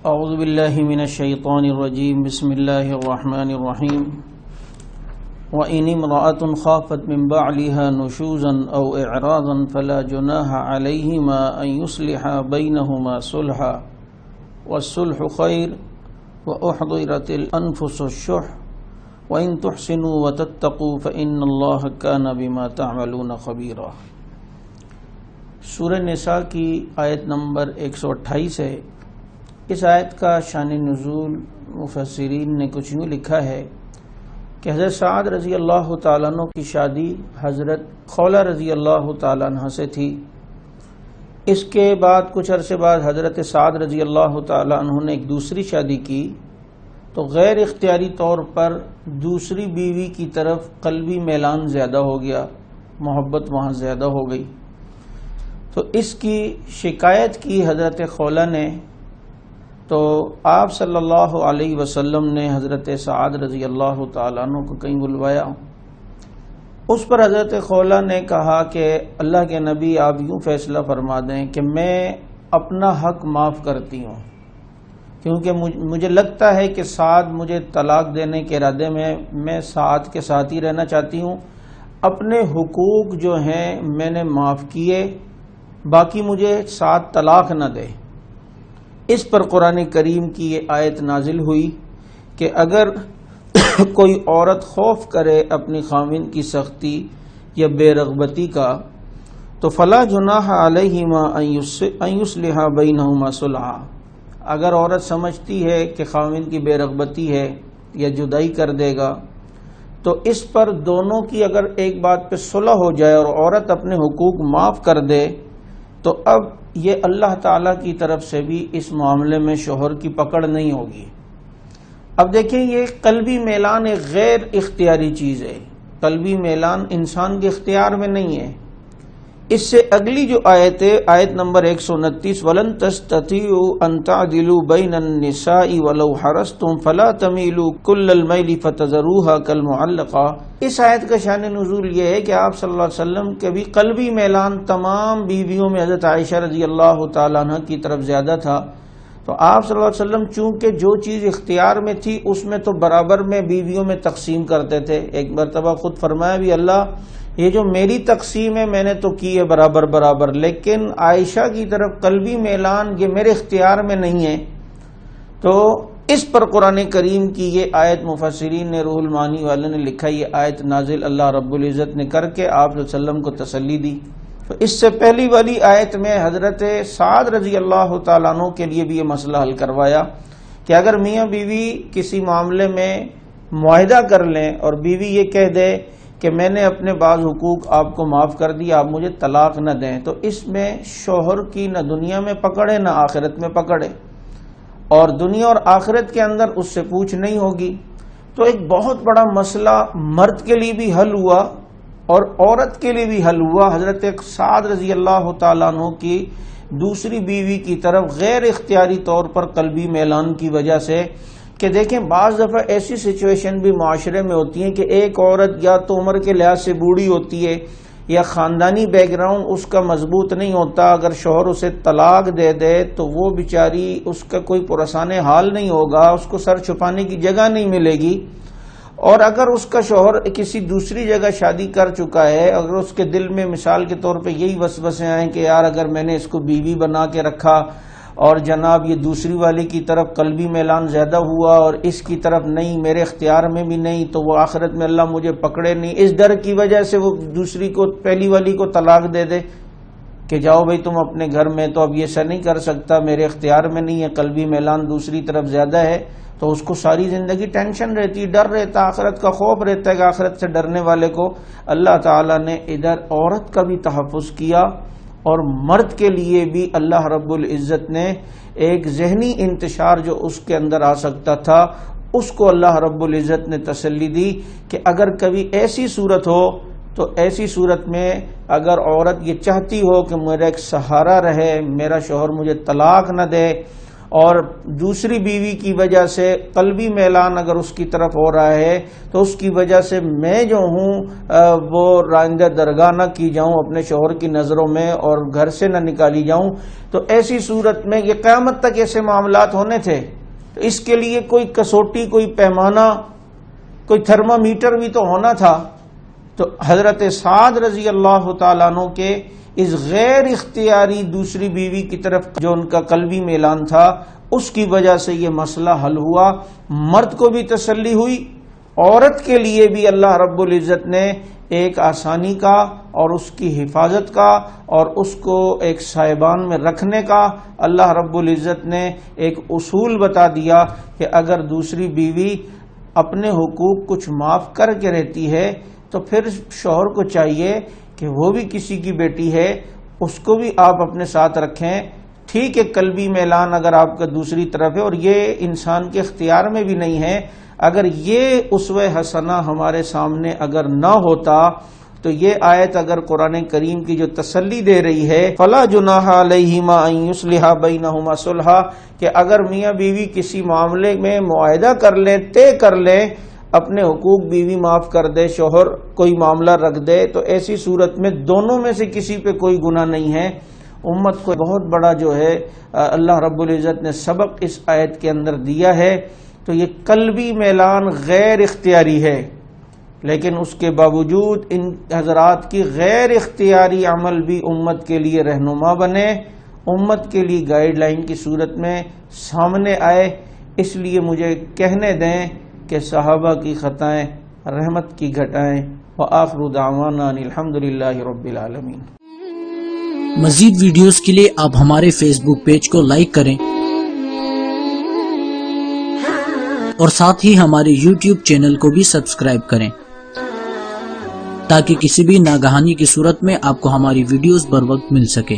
اعوذ باللہ من الشیطان الرجیم بسم اللہ الرحمن الرحیم وَإِنِ امْرَأَةٌ خَافَتْ مِنْ بَعْلِهَا نُشُوزًا أَوْ إِعْرَاضًا فَلَا جُنَاحَ عَلَيْهِمَا أَنْ يُصْلِحَا بَيْنَهُمَا صُلْحًا وَالصُّلْحُ خَيْرٌ وَأُحْضِرَتِ الْأَنْفُسُ الشُّحَّ وَإِنْ تُحْسِنُوا وَتَتَّقُوا فَإِنَّ اللَّهَ كَانَ بِمَا تَعْمَلُونَ خَبِيرًا۔ سورہ نساء کی آیت نمبر 128 ہے۔ اس آیت کا شان نزول مفسرین نے کچھ یوں لکھا ہے کہ حضرت سعد رضی اللہ تعالیٰ عنہ کی شادی حضرت خولہ رضی اللہ تعالیٰ عنہ سے تھی۔ اس کے بعد کچھ عرصے بعد حضرت سعد رضی اللہ تعالیٰ عنہ نے ایک دوسری شادی کی تو غیر اختیاری طور پر دوسری بیوی کی طرف قلبی میلان زیادہ ہو گیا، محبت وہاں زیادہ ہو گئی۔ تو اس کی شکایت کی حضرت خولہ نے، تو آپ صلی اللہ علیہ وسلم نے حضرت سعد رضی اللہ تعالیٰ عنہ کو کہیں بلوایا۔ اس پر حضرت خولہ نے کہا کہ اللہ کے نبی آپ یوں فیصلہ فرما دیں کہ میں اپنا حق معاف کرتی ہوں، کیونکہ مجھے لگتا ہے کہ سعد مجھے طلاق دینے کے ارادے میں سعد کے ساتھ ہی رہنا چاہتی ہوں۔ اپنے حقوق جو ہیں میں نے معاف کیے، باقی مجھے سعد طلاق نہ دے۔ اس پر قرآن کریم کی یہ آیت نازل ہوئی کہ اگر کوئی عورت خوف کرے اپنی خاوند کی سختی یا بے رغبتی کا تو فلا جناح علیہما ان یصلحا بینہما صلحا۔ اگر عورت سمجھتی ہے کہ خاوند کی بے رغبتی ہے یا جدائی کر دے گا تو اس پر دونوں کی اگر ایک بات پہ صلح ہو جائے اور عورت اپنے حقوق معاف کر دے تو اب یہ اللہ تعالیٰ کی طرف سے بھی اس معاملے میں شوہر کی پکڑ نہیں ہوگی۔ اب دیکھیں، یہ قلبی میلان ایک غیر اختیاری چیز ہے۔ قلبی میلان انسان کے اختیار میں نہیں ہے۔ اس سے اگلی جو آیت ہے، آیت نمبر 129، وَلَن تَسْتَطِيعُوا أَن تَعْدِلُوا بَيْنَ النِّسَاءِ وَلَوْ حَرَصْتُمْ فَلَا تَمِيلُوا كُلَّ الْمَيْلِ فَتَذَرُوهَا كَالْمُعَلَّقَةِ۔ اس آیت کا شان نزول یہ ہے کہ آپ صلی اللہ علیہ وسلم کے بھی قلبی میلان تمام بیویوں میں حضرت عائشہ رضی اللہ تعالیٰ عنہ کی طرف زیادہ تھا۔ تو آپ صلی اللہ علیہ وسلم چونکہ جو چیز اختیار میں تھی اس میں تو برابر میں بیویوں میں تقسیم کرتے تھے۔ ایک مرتبہ خود فرمایا بھی اللہ یہ جو میری تقسیم ہے میں نے تو کی ہے برابر برابر، لیکن عائشہ کی طرف قلبی میلان یہ میرے اختیار میں نہیں ہے۔ تو اس پر قرآن کریم کی یہ آیت مفسرین نے، روح المعانی والے نے لکھا، یہ آیت نازل اللہ رب العزت نے کر کے آپ صلی اللہ علیہ وسلم کو تسلی دی۔ تو اس سے پہلی والی آیت میں حضرت سعد رضی اللہ تعالیٰ عنہ کے لیے بھی یہ مسئلہ حل کروایا کہ اگر میاں بیوی کسی معاملے میں معاہدہ کر لیں اور بیوی یہ کہہ دے کہ میں نے اپنے بعض حقوق آپ کو معاف کر دیا، آپ مجھے طلاق نہ دیں، تو اس میں شوہر کی نہ دنیا میں پکڑے نہ آخرت میں پکڑے، اور دنیا اور آخرت کے اندر اس سے پوچھ نہیں ہوگی۔ تو ایک بہت بڑا مسئلہ مرد کے لیے بھی حل ہوا اور عورت کے لیے بھی حل ہوا۔ حضرت سعد رضی اللہ تعالیٰ عنہ کی دوسری بیوی کی طرف غیر اختیاری طور پر قلبی میلان کی وجہ سے، کہ دیکھیں بعض دفعہ ایسی سچویشن بھی معاشرے میں ہوتی ہیں کہ ایک عورت یا تو عمر کے لحاظ سے بوڑھی ہوتی ہے یا خاندانی بیک گراؤنڈ اس کا مضبوط نہیں ہوتا، اگر شوہر اسے طلاق دے دے تو وہ بیچاری، اس کا کوئی پرسان حال نہیں ہوگا، اس کو سر چھپانے کی جگہ نہیں ملے گی۔ اور اگر اس کا شوہر کسی دوسری جگہ شادی کر چکا ہے، اگر اس کے دل میں مثال کے طور پہ یہی وسوسے آئیں کہ یار اگر میں نے اس کو بیوی بنا کے رکھا اور جناب یہ دوسری والی کی طرف قلبی میلان زیادہ ہوا اور اس کی طرف نہیں، میرے اختیار میں بھی نہیں، تو وہ آخرت میں اللہ مجھے پکڑے نہیں، اس ڈر کی وجہ سے وہ دوسری کو، پہلی والی کو طلاق دے دے کہ جاؤ بھائی تم اپنے گھر میں، تو اب یہ ایسا نہیں کر سکتا، میرے اختیار میں نہیں ہے، قلبی میلان دوسری طرف زیادہ ہے، تو اس کو ساری زندگی ٹینشن رہتی، ڈر رہتا، آخرت کا خوف رہتا ہے کہ آخرت سے ڈرنے والے کو اللہ تعالیٰ نے ادھر عورت کا بھی تحفظ کیا اور مرد کے لیے بھی اللہ رب العزت نے ایک ذہنی انتشار جو اس کے اندر آ سکتا تھا اس کو اللہ رب العزت نے تسلی دی کہ اگر کبھی ایسی صورت ہو تو ایسی صورت میں اگر عورت یہ چاہتی ہو کہ میرا ایک سہارا رہے، میرا شوہر مجھے طلاق نہ دے اور دوسری بیوی کی وجہ سے قلبی میلان اگر اس کی طرف ہو رہا ہے تو اس کی وجہ سے میں جو ہوں وہ رانجہ درگاہ نہ کی جاؤں اپنے شوہر کی نظروں میں اور گھر سے نہ نکالی جاؤں، تو ایسی صورت میں یہ قیامت تک ایسے معاملات ہونے تھے۔ تو اس کے لیے کوئی کسوٹی، کوئی پیمانہ، کوئی تھرمامیٹر بھی تو ہونا تھا۔ تو حضرت سعد رضی اللہ تعالیٰ عنہ کے اس غیر اختیاری دوسری بیوی کی طرف جو ان کا قلبی میلان تھا، اس کی وجہ سے یہ مسئلہ حل ہوا، مرد کو بھی تسلی ہوئی، عورت کے لیے بھی اللہ رب العزت نے ایک آسانی کا اور اس کی حفاظت کا اور اس کو ایک سائبان میں رکھنے کا اللہ رب العزت نے ایک اصول بتا دیا کہ اگر دوسری بیوی اپنے حقوق کچھ معاف کر کے رہتی ہے تو پھر شوہر کو چاہیے کہ وہ بھی کسی کی بیٹی ہے، اس کو بھی آپ اپنے ساتھ رکھیں۔ ٹھیک ہے، قلبی میلان اگر آپ کا دوسری طرف ہے اور یہ انسان کے اختیار میں بھی نہیں ہے، اگر یہ اسوہ حسنہ ہمارے سامنے اگر نہ ہوتا تو یہ آیت اگر قرآن کریم کی جو تسلی دے رہی ہے فلا جناح علیہما ان یصلحا بینہما صلحا، کہ اگر میاں بیوی کسی معاملے میں معاہدہ کر لیں، طے کر لیں، اپنے حقوق بیوی معاف کر دے، شوہر کوئی معاملہ رکھ دے، تو ایسی صورت میں دونوں میں سے کسی پہ کوئی گناہ نہیں ہے۔ امت کو بہت بڑا جو ہے اللہ رب العزت نے سبق اس آیت کے اندر دیا ہے۔ تو یہ قلبی میلان غیر اختیاری ہے، لیکن اس کے باوجود ان حضرات کی غیر اختیاری عمل بھی امت کے لیے رہنما بنے، امت کے لیے گائیڈ لائن کی صورت میں سامنے آئے۔ اس لیے مجھے کہنے دیں کہ صحابہ کی خطائیں رحمت کی گھٹائیں۔ وآخر دعوانا ان الحمدللہ رب العالمین۔ مزید ویڈیوز کے لیے آپ ہمارے فیس بک پیج کو لائک کریں اور ساتھ ہی ہمارے یوٹیوب چینل کو بھی سبسکرائب کریں تاکہ کسی بھی ناگہانی کی صورت میں آپ کو ہماری ویڈیوز بر وقت مل سکے۔